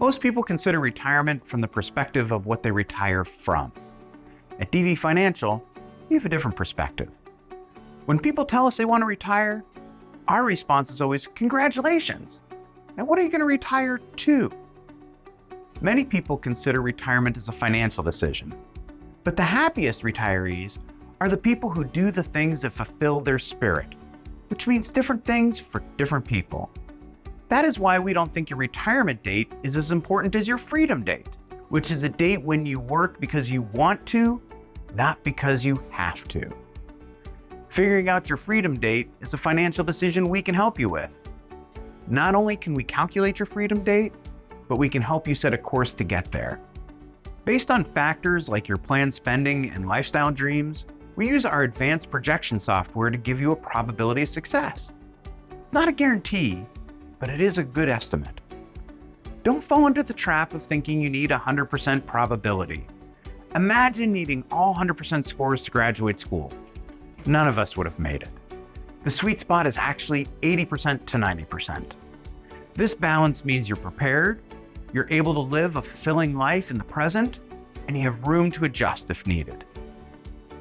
Most people consider retirement from the perspective of what they retire from. At DV Financial, we have a different perspective. When people tell us they want to retire, our response is always, congratulations. Now, what are you going to retire to? Many people consider retirement as a financial decision, but the happiest retirees are the people who do the things that fulfill their spirit, which means different things for different people. That is why we don't think your retirement date is as important as your freedom date, which is a date when you work because you want to, not because you have to. Figuring out your freedom date is a financial decision we can help you with. Not only can we calculate your freedom date, but we can help you set a course to get there. Based on factors like your planned spending and lifestyle dreams, we use our advanced projection software to give you a probability of success. It's not a guarantee, but it is a good estimate. Don't fall into the trap of thinking you need 100% probability. Imagine needing all 100% scores to graduate school. None of us would have made it. The sweet spot is actually 80% to 90%. This balance means you're prepared, you're able to live a fulfilling life in the present, and you have room to adjust if needed.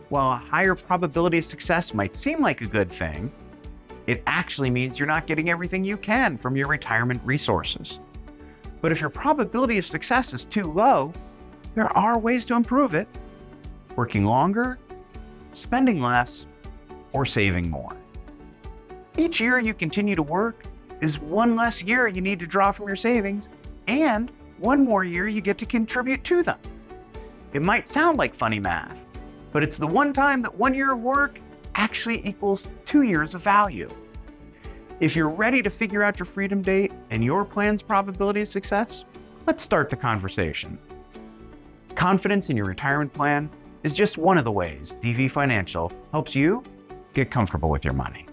While a higher probability of success might seem like a good thing, it actually means you're not getting everything you can from your retirement resources. But if your probability of success is too low, there are ways to improve it: working longer, spending less, or saving more. Each year you continue to work is one less year you need to draw from your savings, and one more year you get to contribute to them. It might sound like funny math, but it's the one time that 1 year of work actually equals 2 years of value. If you're ready to figure out your freedom date and your plan's probability of success, let's start the conversation. Confidence in your retirement plan is just one of the ways DV Financial helps you get comfortable with your money.